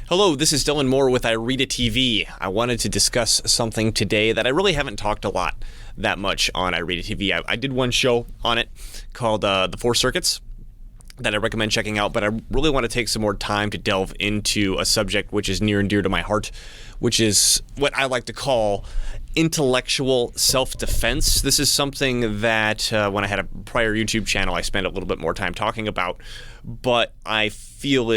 Hello, this is Dylan Moore with iRead It TV. I wanted to discuss something today that I really haven't talked a lot that much on iRead It TV. I did one show on it called The Four Circuits that I recommend checking out, but I really want to take some more time to delve into a subject which is near and dear to my heart, which is what I like to call intellectual self-defense. This is something that when I had a prior YouTube channel, I spent a little bit more time talking about, but I feel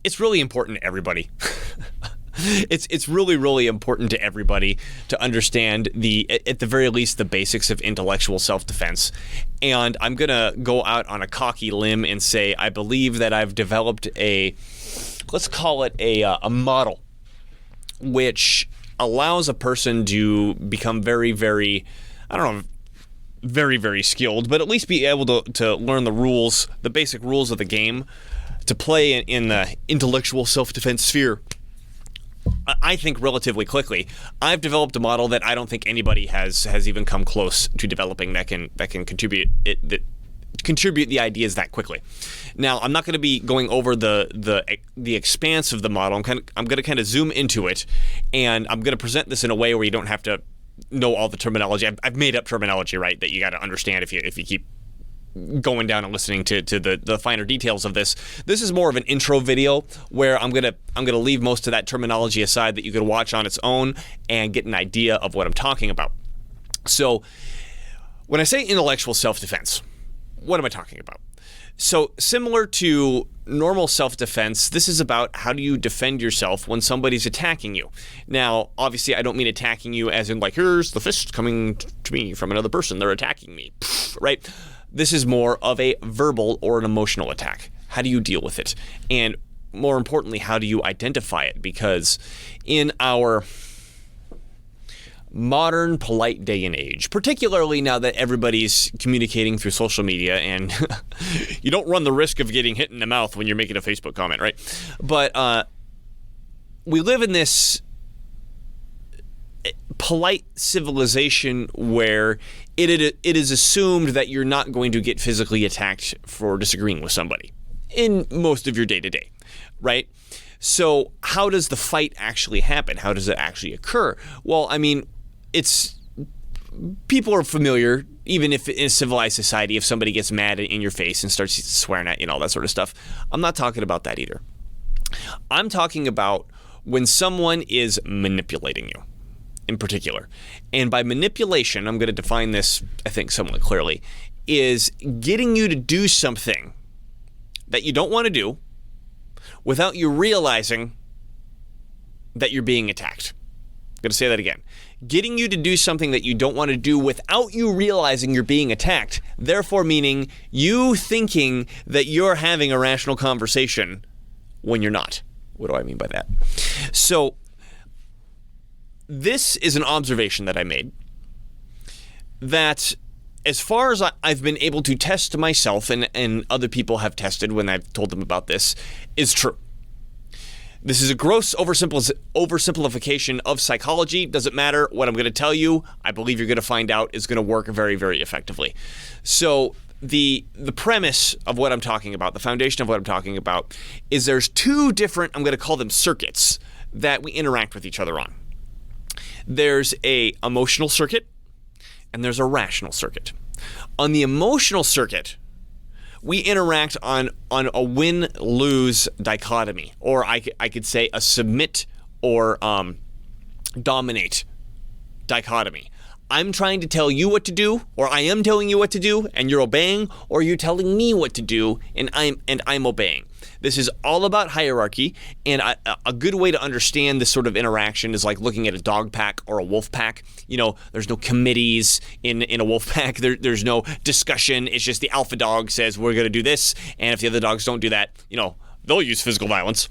it's really important to everybody. It's really important to everybody to understand at the very least the basics of intellectual self-defense. And I'm gonna go out on a cocky limb and say I believe that I've developed let's call it a model which allows a person to become very skilled, but at least be able to learn the rules, the basic rules of the game, to play in the intellectual self-defense sphere, I think, relatively quickly. I've developed a model that I don't think anybody has even come close to developing that can contribute the ideas that quickly. Now, I'm not going to be going over the expanse of the model. I'm going to kind of zoom into it, and I'm going to present this in a way where you don't have to know all the terminology. I've made up terminology, right, that you got to understand if you keep going down and listening to the finer details of this. This is more of an intro video where I'm gonna leave most of that terminology aside that you could watch on its own and get an idea of what I'm talking about. So when I say intellectual self-defense, what am I talking about? So similar to normal self-defense, this is about how do you defend yourself when somebody's attacking you. Now, obviously, I don't mean attacking you as in like, here's the fist coming to me from another person, they're attacking me, right? This is more of a verbal or an emotional attack. How do you deal with it? And more importantly, how do you identify it? Because in our modern polite day and age, particularly now that everybody's communicating through social media and you don't run the risk of getting hit in the mouth when you're making a Facebook comment, right? But we live in this polite civilization where it is assumed that you're not going to get physically attacked for disagreeing with somebody in most of your day-to-day, right? So how does the fight actually happen? How does it actually occur? Well, I mean, people are familiar, even if in a civilized society, if somebody gets mad in your face and starts swearing at you and all that sort of stuff. I'm not talking about that either. I'm talking about when someone is manipulating you in particular. And by manipulation, I'm going to define this, I think, somewhat clearly, is getting you to do something that you don't want to do without you realizing that you're being attacked. I'm going to say that again. Getting you to do something that you don't want to do without you realizing you're being attacked, therefore meaning you thinking that you're having a rational conversation when you're not. What do I mean by that? So this is an observation that I made that, as far as I've been able to test myself and other people have tested when I've told them about this, is true. This is a gross oversimplification of psychology. Doesn't matter what I'm going to tell you. I believe you're going to find out is going to work very effectively. So the premise of what I'm talking about, the foundation of what I'm talking about, is there's two different, I'm going to call them circuits, that we interact with each other on. There's a emotional circuit and there's a rational circuit. On the emotional circuit, we interact on a win-lose dichotomy, or I could say a submit or dominate dichotomy. I'm trying to tell you what to do, or I am telling you what to do, and you're obeying, or you're telling me what to do, and I'm obeying. This is all about hierarchy, and a good way to understand this sort of interaction is like looking at a dog pack or a wolf pack. You know, there's no committees in a wolf pack. There's no discussion. It's just the alpha dog says we're going to do this, and if the other dogs don't do that, you know, they'll use physical violence.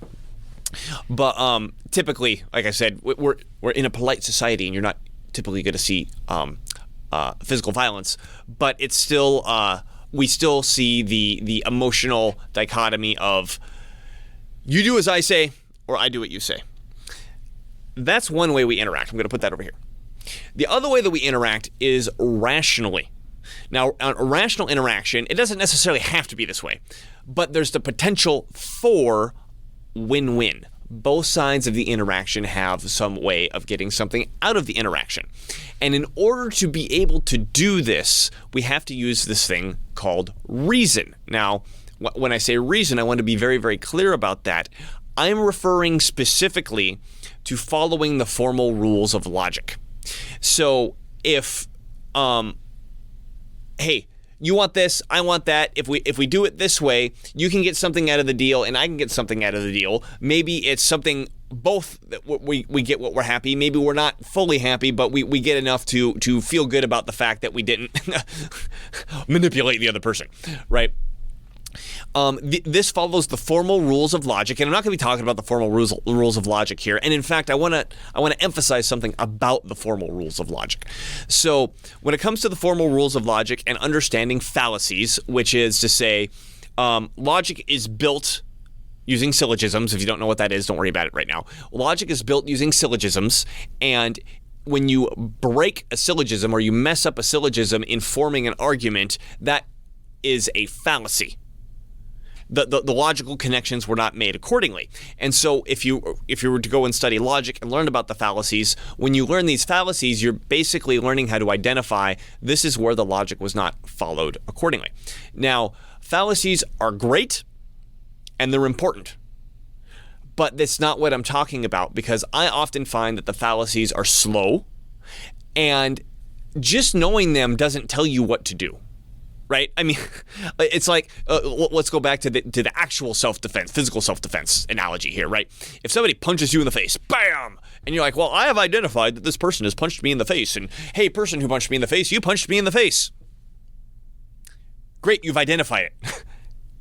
But typically, like I said, we're in a polite society, and you're not typically going to see physical violence, but it's still we still see the emotional dichotomy of you do as I say or I do what you say. That's one way we interact. I'm going to put that over here. The other way that we interact is rationally. Now, a rational interaction, it doesn't necessarily have to be this way, but there's the potential for win-win. Both sides of the interaction have some way of getting something out of the interaction. And in order to be able to do this, we have to use this thing called reason. Now, when I say reason, I want to be very, very clear about that. I'm referring specifically to following the formal rules of logic. So if, hey, you want this, I want that. If we do it this way, you can get something out of the deal and I can get something out of the deal. Maybe it's something both that we get what we're happy. Maybe we're not fully happy, but we get enough to feel good about the fact that we didn't manipulate the other person, right? This follows the formal rules of logic, and I'm not going to be talking about the formal rules of logic here. And in fact, I want to emphasize something about the formal rules of logic. So, when it comes to the formal rules of logic and understanding fallacies, which is to say, logic is built using syllogisms. If you don't know what that is, don't worry about it right now. Logic is built using syllogisms, and when you break a syllogism or you mess up a syllogism in forming an argument, that is a fallacy. The logical connections were not made accordingly. And so if you were to go and study logic and learn about the fallacies, when you learn these fallacies, you're basically learning how to identify this is where the logic was not followed accordingly. Now, fallacies are great and they're important. But that's not what I'm talking about, because I often find that the fallacies are slow and just knowing them doesn't tell you what to do. Right? I mean, it's like, let's go back to the actual self-defense, physical self-defense analogy here, right? If somebody punches you in the face, bam! And you're like, well, I have identified that this person has punched me in the face. And, hey, person who punched me in the face, you punched me in the face. Great, you've identified it.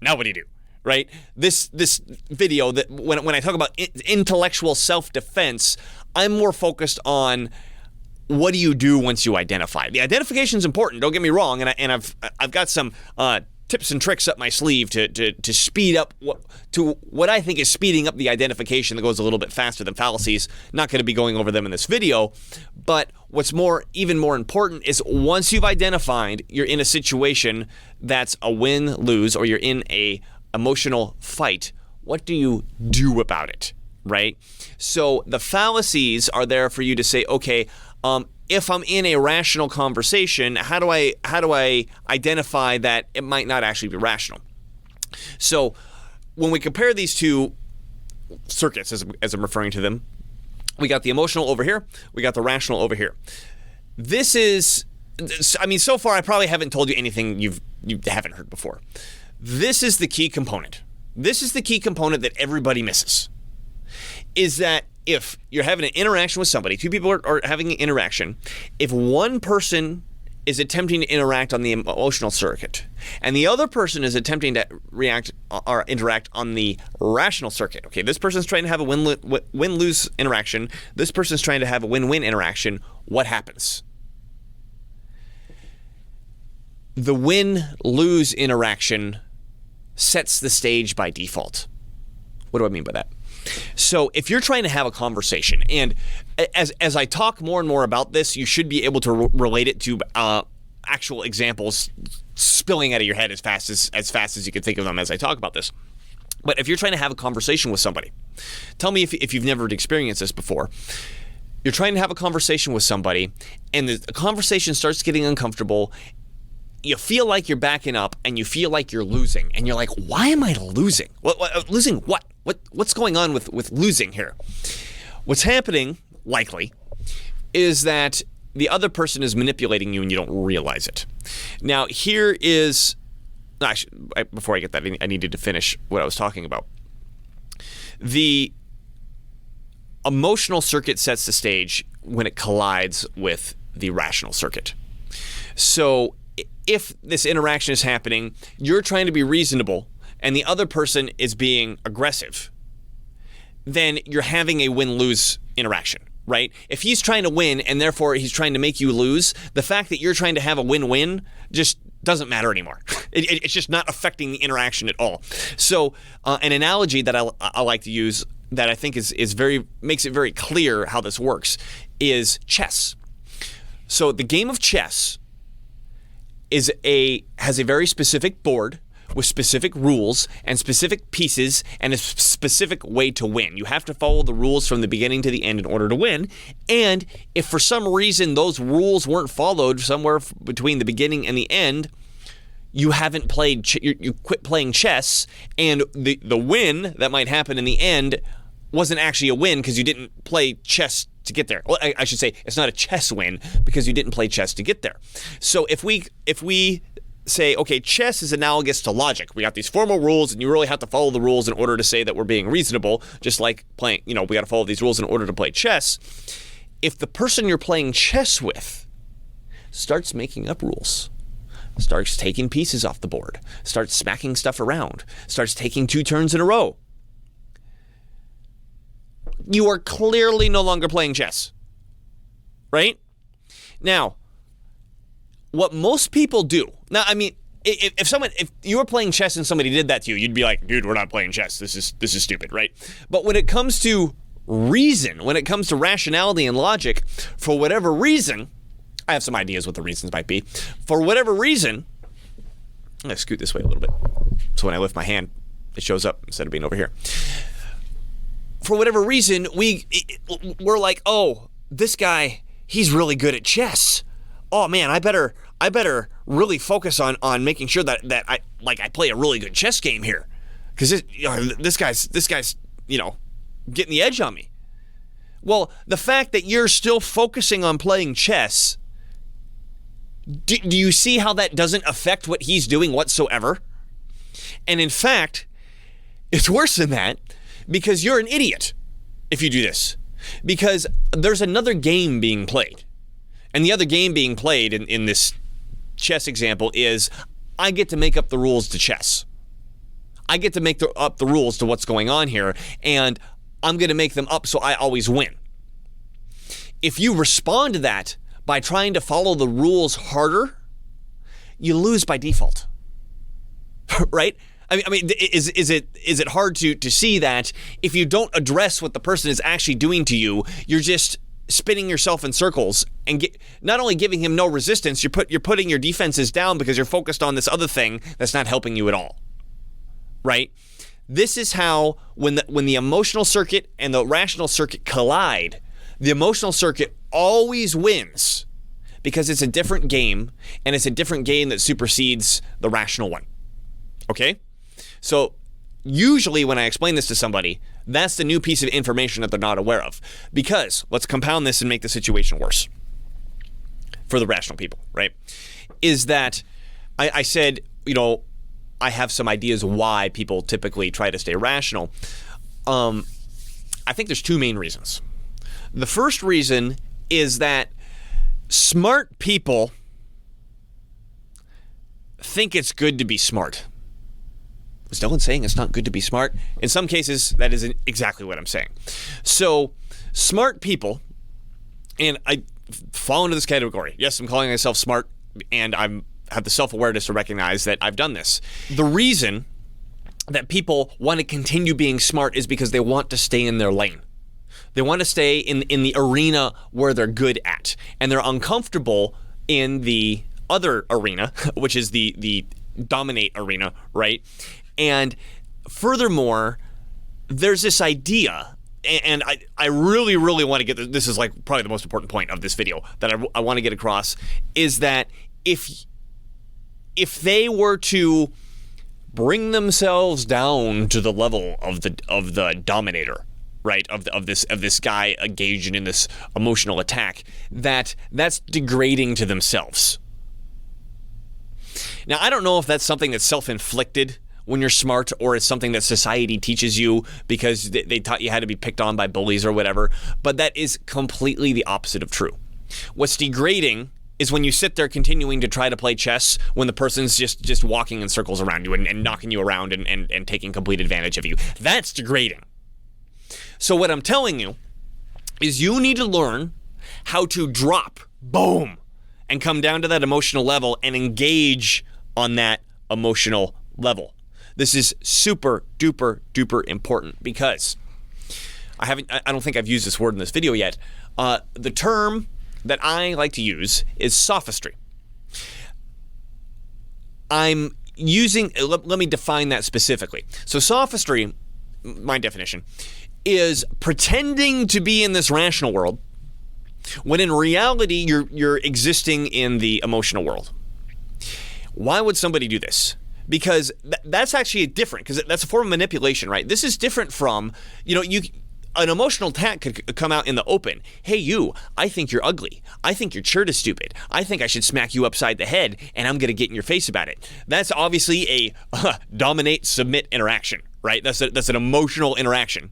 Now what do you do? Right? This video, that when I talk about intellectual self-defense, I'm more focused on what do you do once you identify? The identification is important. Don't get me wrong, and I've got some tips and tricks up my sleeve to speed up what I think is speeding up the identification that goes a little bit faster than fallacies. Not going to be going over them in this video, but what's even more important is once you've identified you're in a situation that's a win-lose, or you're in a emotional fight, what do you do about it? Right? So the fallacies are there for you to say, okay, if I'm in a rational conversation, how do I identify that it might not actually be rational? So when we compare these two circuits, as I'm referring to them, we got the emotional over here, we got the rational over here. This is, I mean, so far I probably haven't told you anything you haven't heard before. This is the key component. This is the key component that everybody misses. Is that if you're having an interaction with somebody, two people are having an interaction, if one person is attempting to interact on the emotional circuit and the other person is attempting to interact on the rational circuit, okay, this person's trying to have a win-lose interaction, this person's trying to have a win-win interaction, what happens? The win-lose interaction sets the stage by default. What do I mean by that? So if you're trying to have a conversation, and as I talk more and more about this, you should be able to relate it to actual examples spilling out of your head as fast as you can think of them as I talk about this. But if you're trying to have a conversation with somebody, tell me if you've never experienced this before. You're trying to have a conversation with somebody, and the conversation starts getting uncomfortable. You feel like you're backing up, and you feel like you're losing, and you're like, why am I losing? Losing what? What's going on with losing here? What's happening, likely, is that the other person is manipulating you and you don't realize it. Now, here is... before I get that, I needed to finish what I was talking about. The emotional circuit sets the stage when it collides with the rational circuit. So if this interaction is happening, you're trying to be reasonable, and the other person is being aggressive, then you're having a win-lose interaction, right? If he's trying to win and therefore he's trying to make you lose, the fact that you're trying to have a win-win just doesn't matter anymore. It's just not affecting the interaction at all. So an analogy that I like to use that I think makes it very clear how this works is chess. So the game of chess has a very specific board with specific rules and specific pieces and a specific way to win. You have to follow the rules from the beginning to the end in order to win. And if for some reason those rules weren't followed somewhere between the beginning and the end, you haven't played, you quit playing chess, and the win that might happen in the end wasn't actually a win because you didn't play chess to get there. Well, I should say it's not a chess win because you didn't play chess to get there. So if we say, okay, chess is analogous to logic. We got these formal rules, and you really have to follow the rules in order to say that we're being reasonable, just like playing, we got to follow these rules in order to play chess. If the person you're playing chess with starts making up rules, starts taking pieces off the board, starts smacking stuff around, starts taking 2 turns in a row, you are clearly no longer playing chess, right? Now, what most people do, now, I mean, if you were playing chess and somebody did that to you, you'd be like, dude, we're not playing chess. This is stupid, right? But when it comes to reason, when it comes to rationality and logic, for whatever reason, I have some ideas what the reasons might be. For whatever reason, I'm going to scoot this way a little bit, so when I lift my hand, it shows up instead of being over here. For whatever reason, we're like, oh, this guy, he's really good at chess. Oh man, I better really focus on making sure that I play a really good chess game here, because this guy's getting the edge on me. Well, the fact that you're still focusing on playing chess, do you see how that doesn't affect what he's doing whatsoever? And in fact, it's worse than that, because you're an idiot if you do this. Because there's another game being played. And the other game being played in this chess example is, I get to make up the rules to chess. I get to make up the rules to what's going on here, and I'm going to make them up so I always win. If you respond to that by trying to follow the rules harder, you lose by default. Right? I mean, is it hard to see that if you don't address what the person is actually doing to you, you're just spinning yourself in circles and not only giving him no resistance, you're putting your defenses down because you're focused on this other thing that's not helping you at all. Right? This is how when the emotional circuit and the rational circuit collide, the emotional circuit always wins because it's a different game, and it's a different game that supersedes the rational one. Okay? So usually when I explain this to somebody, that's the new piece of information that they're not aware of. Because let's compound this and make the situation worse for the rational people, right? Is that I said, I have some ideas why people typically try to stay rational. I think there's 2 main reasons. The first reason is that smart people think it's good to be smart. Was no one saying it's not good to be smart? In some cases, that isn't exactly what I'm saying. So, smart people, and I fall into this category. Yes, I'm calling myself smart, and I have the self-awareness to recognize that I've done this. The reason that people want to continue being smart is because they want to stay in their lane. They want to stay in the arena where they're good at, and they're uncomfortable in the other arena, which is the dominate arena, right? And furthermore, there's this idea, and I really, really want to get this is like probably the most important point of this video that I want to get across, is that if they were to bring themselves down to the level of the dominator, right, of this guy engaged in this emotional attack, that's degrading to themselves. Now, I don't know if that's something that's self-inflicted when you're smart, or it's something that society teaches you because they taught you how to be picked on by bullies or whatever, but that is completely the opposite of true. What's degrading is when you sit there continuing to try to play chess when the person's just walking in circles around you and knocking you around and taking complete advantage of you. That's degrading. So what I'm telling you is you need to learn how to drop, boom, and come down to that emotional level and engage on that emotional level. This is super duper duper important because I don't think I've used this word in this video yet. The term that I like to use is sophistry. I'm let me define that specifically. So sophistry, my definition, is pretending to be in this rational world when in reality you're existing in the emotional world. Why would somebody do this? Because that's actually different, because that's a form of manipulation, right? This is different from, an emotional attack could come out in the open. Hey, I think you're ugly. I think your shirt is stupid. I think I should smack you upside the head, and I'm going to get in your face about it. That's obviously a dominate, submit interaction, right? That's an emotional interaction.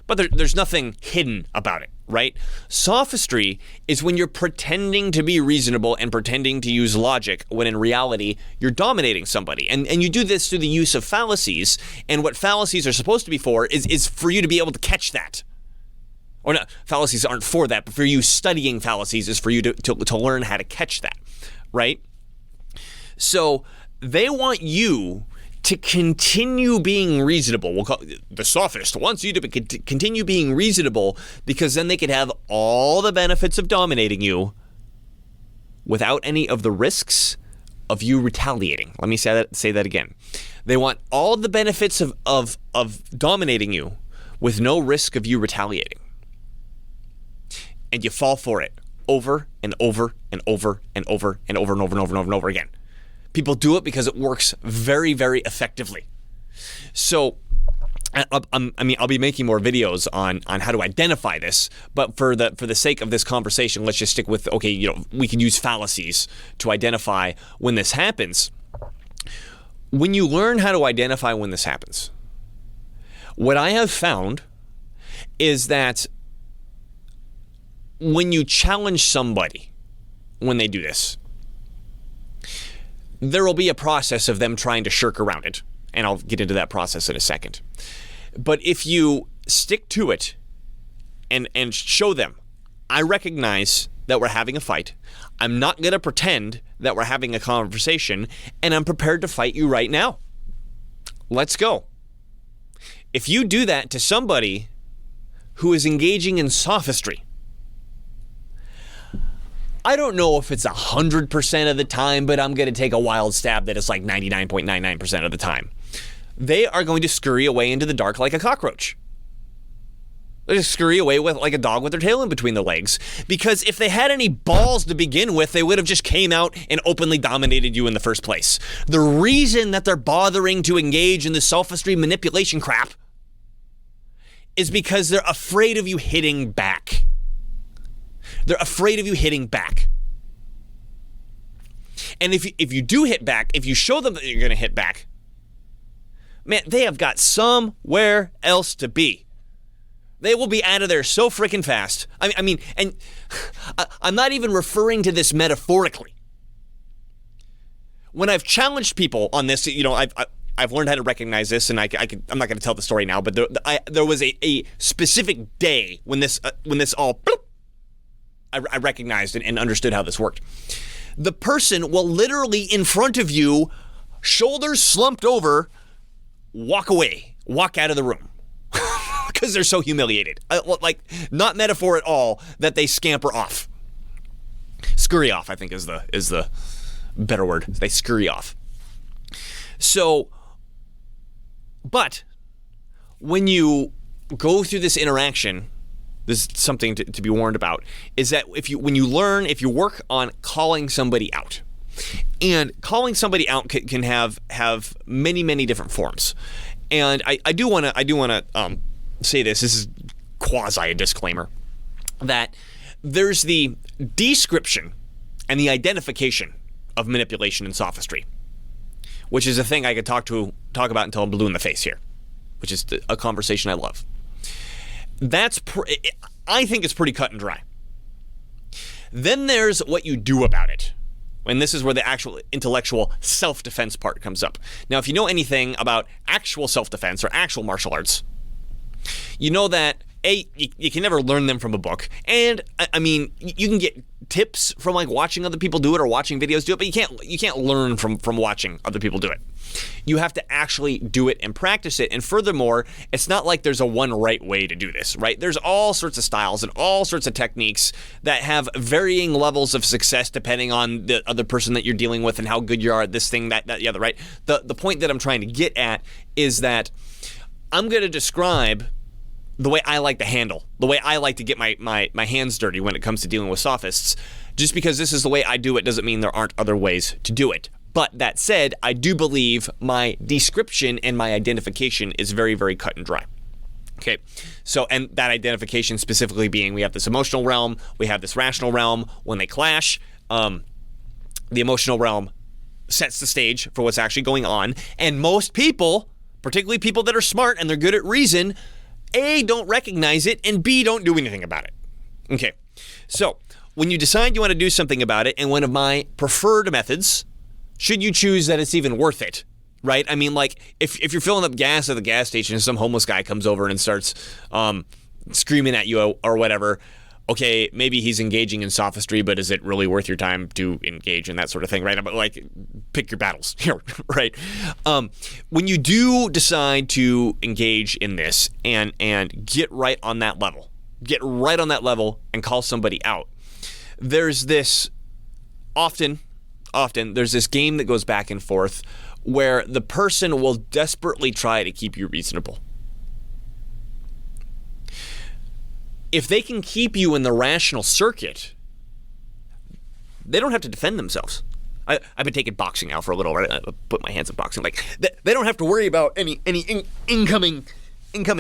But there's nothing hidden about it, right? Sophistry is when you're pretending to be reasonable and pretending to use logic when in reality you're dominating somebody. And you do this through the use of fallacies. And what fallacies are supposed to be for is for you to be able to catch that. Or not, fallacies aren't for that, but for you studying fallacies is for you to learn how to catch that, right? So they want you to continue being reasonable. The sophist wants you to continue being reasonable because then they could have all the benefits of dominating you without any of the risks of you retaliating. Let me say that again. They want all the benefits of dominating you with no risk of you retaliating. And you fall for it over and over and over and over and over and over and over and over and over again. People do it because it works very, very effectively. So, I'll be making more videos on how to identify this, but for the sake of this conversation, let's just stick with, we can use fallacies to identify when this happens. When you learn how to identify when this happens, what I have found is that when you challenge somebody when they do this, there will be a process of them trying to shirk around it, and I'll get into that process in a second. But if you stick to it and show them, I recognize that we're having a fight, I'm not going to pretend that we're having a conversation, and I'm prepared to fight you right now. Let's go. If you do that to somebody who is engaging in sophistry, I don't know if it's 100% of the time, but I'm going to take a wild stab that it's like 99.99% of the time. They are going to scurry away into the dark like a cockroach. They just scurry away with like a dog with their tail in between their legs. Because if they had any balls to begin with, they would have just came out and openly dominated you in the first place. The reason that they're bothering to engage in the sophistry manipulation crap is because they're afraid of you hitting back. They're afraid of you hitting back. And if you do hit back, if you show them that you're going to hit back, man, they have got somewhere else to be. They will be out of there so freaking fast. I mean, and I'm not even referring to this metaphorically. When I've challenged people on this, I've learned how to recognize this, and I'm not going to tell the story now, but there was a specific day when this all bloop, I recognized and understood how this worked. The person will literally in front of you, shoulders slumped over, walk away, walk out of the room because they're so humiliated. Like, not metaphor at all, that they scamper off. Scurry off, I think is the better word. They scurry off. So, but when you go through this interaction, this is something to be warned about, is that if you work on calling somebody out, and calling somebody out can have many, many different forms. And I do want to say this is quasi a disclaimer, that there's the description and the identification of manipulation and sophistry, which is a thing I could talk about until I'm blue in the face here, which is a conversation I love. I think it's pretty cut and dry. Then there's what you do about it. And this is where the actual intellectual self-defense part comes up. Now, if you know anything about actual self-defense or actual martial arts, you know that You can never learn them from a book. And I mean, you can get tips from like watching other people do it or watching videos do it, but you can't learn from watching other people do it. You have to actually do it and practice it. And furthermore, it's not like there's a one right way to do this, right? There's all sorts of styles and all sorts of techniques that have varying levels of success depending on the other person that you're dealing with and how good you are at this thing, that, the other, right? The point that I'm trying to get at is that I'm going to describe the way I like to handle, the way I like to get my hands dirty when it comes to dealing with sophists. Just because this is the way I do it doesn't mean there aren't other ways to do it. But that said, I do believe my description and my identification is very, very cut and dry. Okay, so, and that identification specifically being, we have this emotional realm, we have this rational realm. When they clash, the emotional realm sets the stage for what's actually going on. And most people, particularly people that are smart and they're good at reason, A, don't recognize it, and B, don't do anything about it. Okay, so when you decide you want to do something about it, and one of my preferred methods, should you choose that it's even worth it, right? I mean, like, if you're filling up gas at the gas station and some homeless guy comes over and starts screaming at you or whatever, okay, maybe he's engaging in sophistry, but is it really worth your time to engage in that sort of thing, right? But like, pick your battles here, right? When you do decide to engage in this and get right on that level and call somebody out, there's this often there's this game that goes back and forth where the person will desperately try to keep you reasonable. If they can keep you in the rational circuit, they don't have to defend themselves. I've been taking boxing now for a little, right? I put my hands in boxing. Like, they don't have to worry about any incoming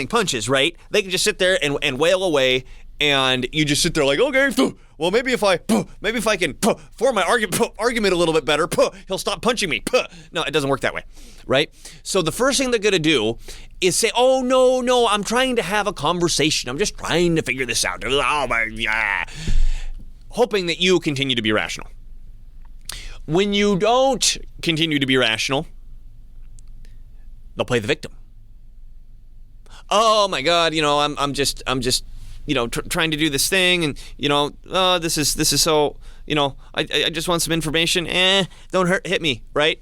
punches, right? They can just sit there and wail away, and you just sit there like, okay, well, maybe if I can form my argument a little bit better, he'll stop punching me. No, it doesn't work that way, right? So the first thing they're going to do is say, oh, no, I'm trying to have a conversation. I'm just trying to figure this out. Oh, my, yeah. Hoping that you continue to be rational. When you don't continue to be rational, they'll play the victim. Oh my God, I'm just trying to do this thing, and this is so, I just want some information. Don't hit me, right?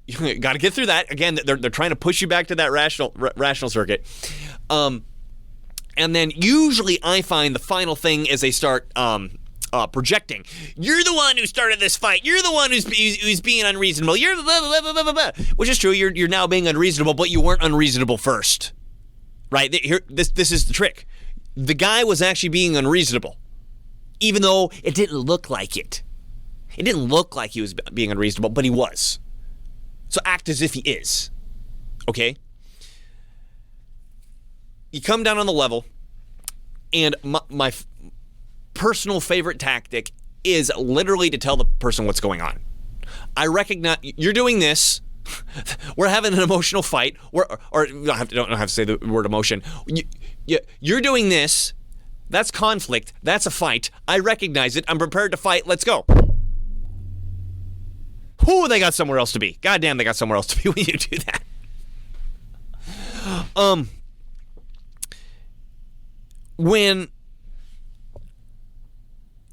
You got to get through that. Again, they're trying to push you back to that rational circuit. And then usually I find the final thing is they start projecting. You're the one who started this fight. You're the one who's being unreasonable. You're blah, blah, blah, blah, blah. Which is true. You're now being unreasonable, but you weren't unreasonable first, right? Here, this is the trick. The guy was actually being unreasonable, even though it didn't look like it. It didn't look like he was being unreasonable, but he was. So act as if he is. Okay? You come down on the level, and my personal favorite tactic is literally to tell the person what's going on. I recognize you're doing this. We're having an emotional fight. Or don't have to say the word emotion. You're doing this. That's conflict. That's a fight. I recognize it. I'm prepared to fight. Let's go. Whoo, they got somewhere else to be. Goddamn, they got somewhere else to be when you do that. When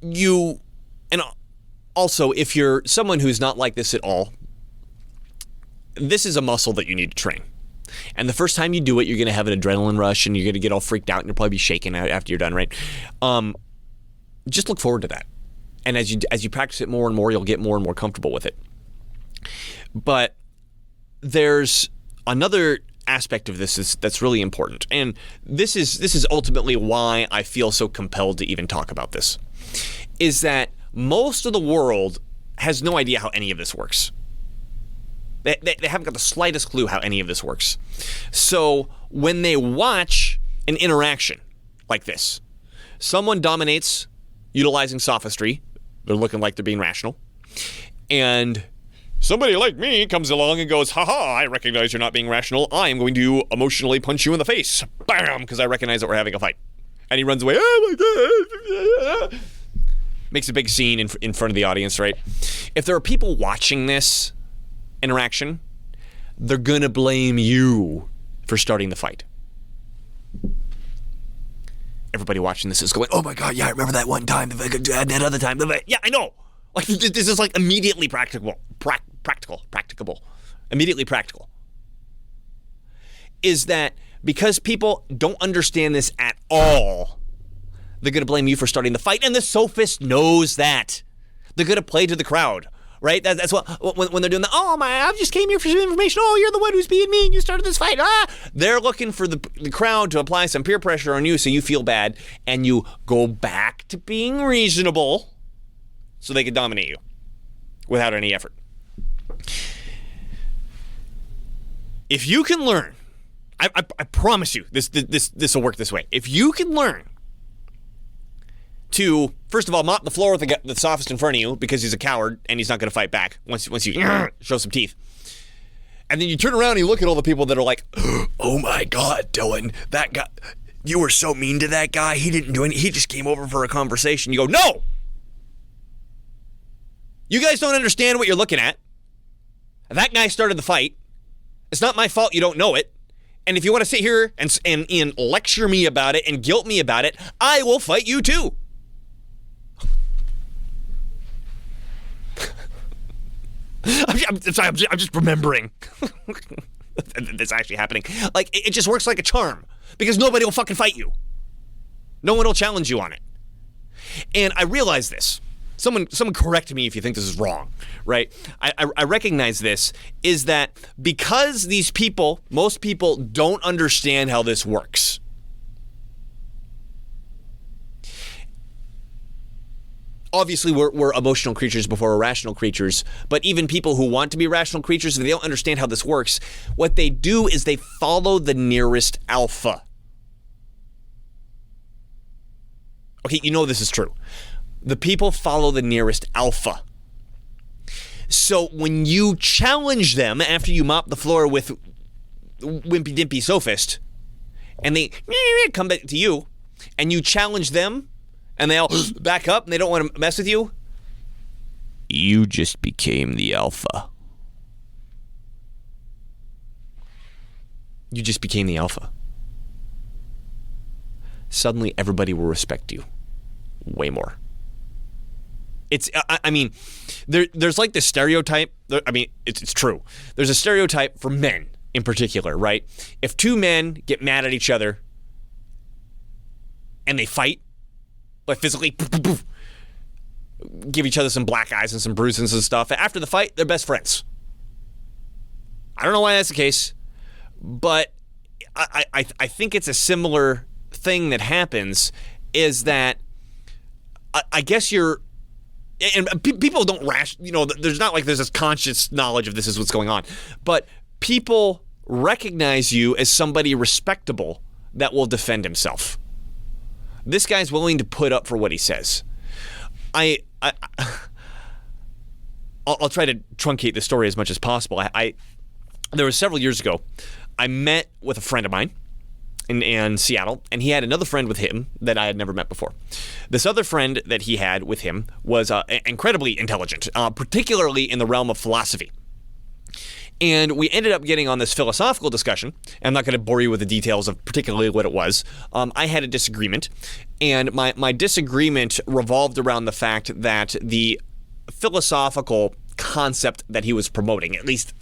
you, and also if you're someone who's not like this at all, this is a muscle that you need to train. And the first time you do it, you're going to have an adrenaline rush and you're going to get all freaked out and you'll probably be shaking out after you're done, right? Just look forward to that. And as you practice it more and more, you'll get more and more comfortable with it. But there's another aspect of this that's really important. And this is ultimately why I feel so compelled to even talk about this, is that most of the world has no idea how any of this works. They haven't got the slightest clue how any of this works. So when they watch an interaction like this, someone dominates utilizing sophistry, they're looking like they're being rational, and somebody like me comes along and goes, haha, I recognize you're not being rational. I am going to emotionally punch you in the face. Bam! Because I recognize that we're having a fight. And he runs away. Oh my God. Makes a big scene in front of the audience, right? If there are people watching this interaction, they're going to blame you for starting the fight. everybody watching this is going, oh my God, yeah, I remember that one time, that other time. Yeah, I know. Like, this is like immediately practicable. Immediately practical. Is that because people don't understand this at all, they're going to blame you for starting the fight, and the sophist knows that. They're going to play to the crowd, right? That's what when they're doing that. Oh my, I just came here for some information. Oh, you're the one who's being mean. You started this fight. They're looking for the crowd to apply some peer pressure on you so you feel bad, and you go back to being reasonable so they can dominate you without any effort. If you can learn, I promise you, this will work this way. If you can learn to, first of all, mop the floor with the sophist in front of you because he's a coward and he's not going to fight back once you show some teeth. And then you turn around and you look at all the people that are like, oh my God, Dylan, that guy, you were so mean to that guy. He didn't do anything. He just came over for a conversation. You go, no! You guys don't understand what you're looking at. That guy started the fight. It's not my fault you don't know it. And if you want to sit here and lecture me about it and guilt me about it, I will fight you too. I'm sorry, I'm just remembering. That's actually happening. Like, it just works like a charm because nobody will fucking fight you. No one will challenge you on it. And I realize this. Someone correct me if you think this is wrong, right? I recognize this is that because most people don't understand how this works. Obviously, we're emotional creatures before we're rational creatures, but even people who want to be rational creatures, if they don't understand how this works, what they do is they follow the nearest alpha. Okay, you know this is true. The people follow the nearest alpha. So when you challenge them after you mop the floor with Wimpy Dimpy Sophist, and they come back to you, and you challenge them, and they all back up, and they don't want to mess with you, you just became the alpha. You just became the alpha. Suddenly, everybody will respect you way more. There's like this stereotype. I mean, it's true. There's a stereotype for men in particular, right? If two men get mad at each other and they fight, like physically, give each other some black eyes and some bruises and stuff, after the fight, they're best friends. I don't know why that's the case, but I think it's a similar thing that happens is that I guess and people don't there's not like there's this conscious knowledge of this is what's going on, but people recognize you as somebody respectable that will defend himself. This guy's willing to put up for what he says. I'll try to truncate the story as much as possible. There was several years ago, I met with a friend of mine in Seattle, and he had another friend with him that I had never met before. This other friend that he had with him was incredibly intelligent, particularly in the realm of philosophy. And we ended up getting on this philosophical discussion. I'm not going to bore you with the details of particularly what it was. I had a disagreement, and my disagreement revolved around the fact that the philosophical concept that he was promoting, at least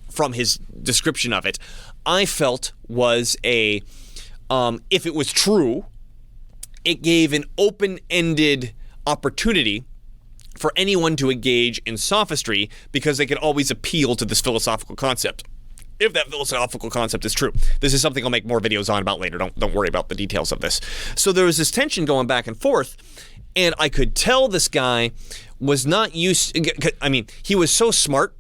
from his description of it, I felt was if it was true, it gave an open-ended opportunity for anyone to engage in sophistry because they could always appeal to this philosophical concept. If that philosophical concept is true. This is something I'll make more videos on about later. Don't worry about the details of this. So there was this tension going back and forth, and I could tell this guy was not used. I mean, he was so smart,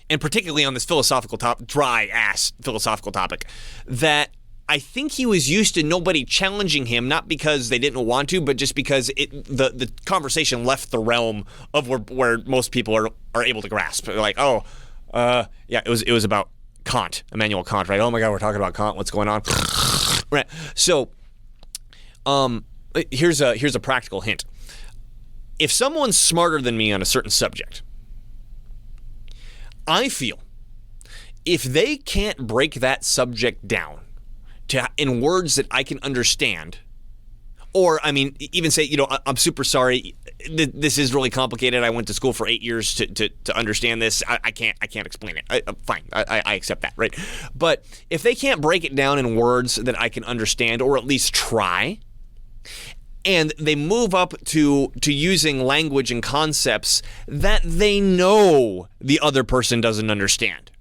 and particularly on this philosophical dry-ass philosophical topic, that I think he was used to nobody challenging him, not because they didn't want to, but just because the conversation left the realm of where most people are able to grasp. They're like, yeah, it was about Kant, Immanuel Kant, right? Oh my God, we're talking about Kant. What's going on? Right. So, here's a practical hint. If someone's smarter than me on a certain subject, I feel if they can't break that subject down in words that I can understand, Or, I mean, even say, I'm super sorry. This is really complicated. I went to school for 8 years to understand this. I can't explain it. Fine. I accept that, right? But if they can't break it down in words that I can understand, or at least try, and they move up to using language and concepts that they know the other person doesn't understand,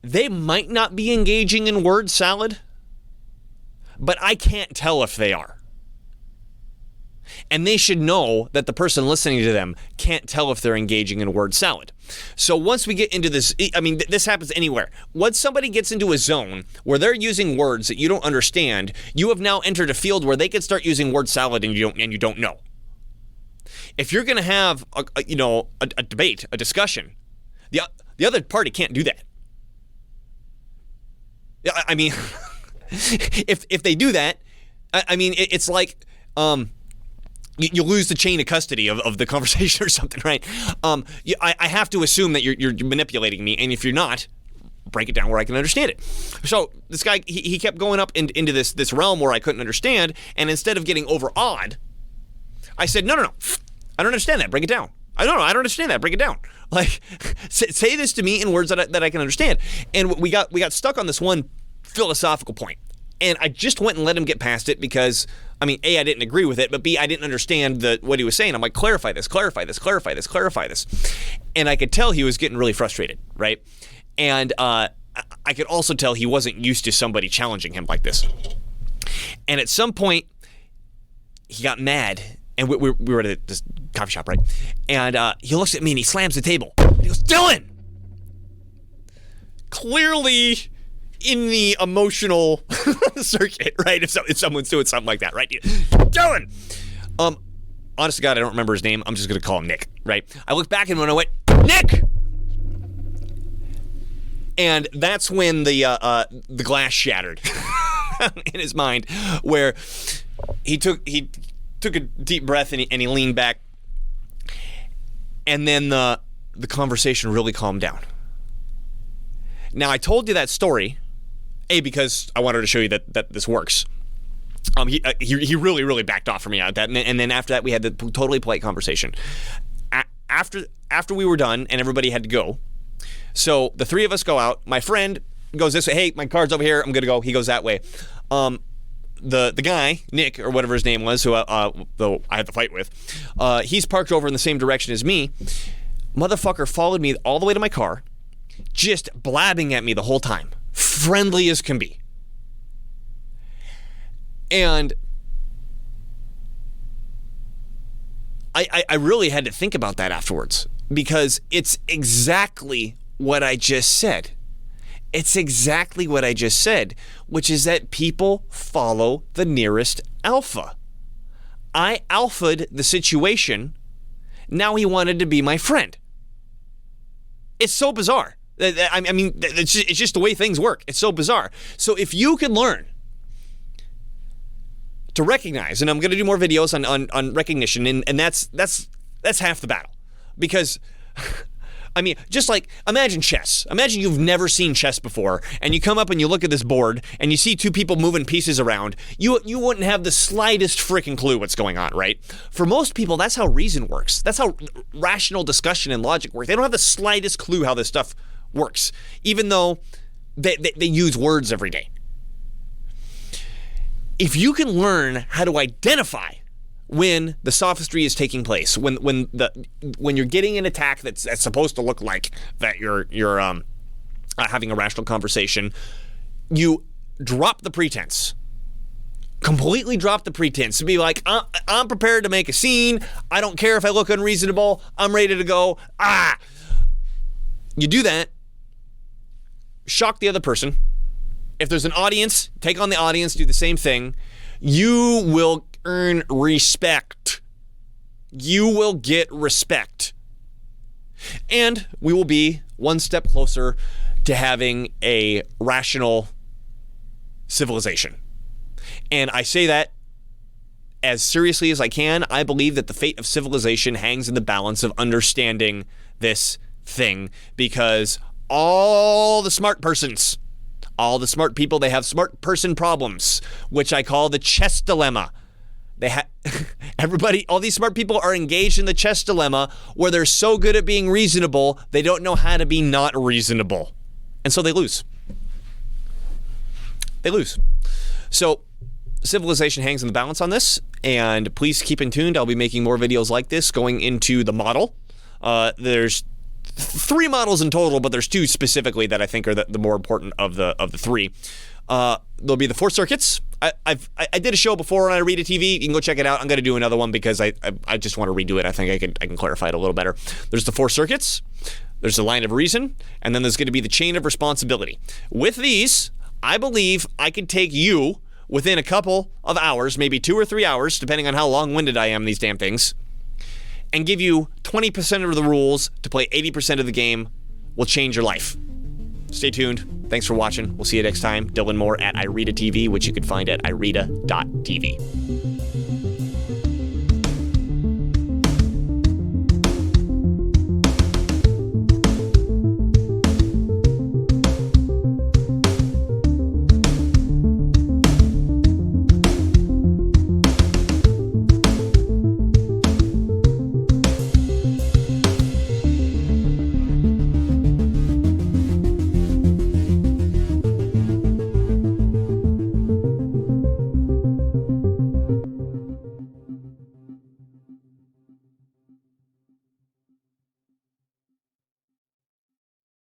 they might not be engaging in word salad, but I can't tell if they are. And they should know that the person listening to them can't tell if they're engaging in word salad. So once we get into this, I mean, this happens anywhere. Once somebody gets into a zone where they're using words that you don't understand, you have now entered a field where they can start using word salad and you don't know. If you're going to have a debate, a discussion, the other party can't do that. I mean, if they do that, I mean, it's like you lose the chain of custody of the conversation or something, right? I have to assume that you're manipulating me, and if you're not, break it down where I can understand it. So this guy, he kept going up into this realm where I couldn't understand, and instead of getting overawed, I said, no, I don't understand that. Break it down. I don't understand that. Break it down. Like, say this to me in words that I can understand. And we got stuck on this one philosophical point. And I just went and let him get past it because, I mean, A, I didn't agree with it, but B, I didn't understand what he was saying. I'm like, clarify this. And I could tell he was getting really frustrated, right? And I could also tell he wasn't used to somebody challenging him like this. And at some point, he got mad. And we were at this coffee shop, right? And he looks at me and he slams the table. And he goes, Dylan! Clearly in the emotional circuit, right? If someone's doing something like that, right? Dylan! Honest to God, I don't remember his name. I'm just going to call him Nick, right? I looked back at him and I went, Nick! And that's when the glass shattered in his mind, where he took a deep breath and he leaned back, and then the conversation really calmed down. Now, I told you that story, A, because I wanted to show you that this works. He really backed off from me out that, and then after that we had the totally polite conversation. After we were done and everybody had to go, so the three of us go out. My friend goes this way. Hey, my car's over here. I'm gonna go. He goes that way. The guy, Nick, or whatever his name was, who though I had the fight with, he's parked over in the same direction as me. Motherfucker followed me all the way to my car, just blabbing at me the whole time. Friendly as can be. And I really had to think about that afterwards, because it's exactly what I just said. It's exactly what I just said, which is that people follow the nearest alpha. I alpha'd the situation. Now he wanted to be my friend. It's so bizarre. I mean, it's just the way things work. It's so bizarre. So if you can learn to recognize, and I'm going to do more videos on recognition, and that's half the battle. Because I mean, just like, imagine chess. Imagine you've never seen chess before, and you come up and you look at this board, and you see two people moving pieces around. You wouldn't have the slightest freaking clue what's going on, right? For most people, that's how reason works. That's how rational discussion and logic work. They don't have the slightest clue how this stuff works, even though they use words every day. If you can learn how to identify when the sophistry is taking place, when you're getting an attack that's supposed to look like that you're having a rational conversation, you drop the pretense. Completely drop the pretense. To be like, I'm prepared to make a scene. I don't care if I look unreasonable. I'm ready to go. You do that. Shock the other person. If there's an audience, take on the audience, do the same thing. You will earn respect. You will get respect. And we will be one step closer to having a rational civilization. And I say that as seriously as I can. I believe that the fate of civilization hangs in the balance of understanding this thing, because all the smart persons, All the smart people, they have smart person problems, which I call the chess dilemma. Everybody, all these smart people are engaged in the chess dilemma where they're so good at being reasonable, they don't know how to be not reasonable. And so they lose. They lose. So civilization hangs in the balance on this, and please keep in tuned. I'll be making more videos like this going into the model. There's 3 models in total, but there's 2 specifically that I think are the more important of the 3. There'll be the 4 circuits. I did a show before on iRead TV. You can go check it out. I'm going to do another one because I just want to redo it. I think I can clarify it a little better. There's the 4 circuits. There's the line of reason, and then there's going to be the chain of responsibility. With these, I believe I can take you within a couple of hours, maybe 2 or 3 hours, depending on how long-winded I am these damn things, and give you 20% of the rules to play 80% of the game. Will change your life. Stay tuned. Thanks for watching. We'll see you next time. Dylan Moore at iRead TV, which you can find at iRead.tv.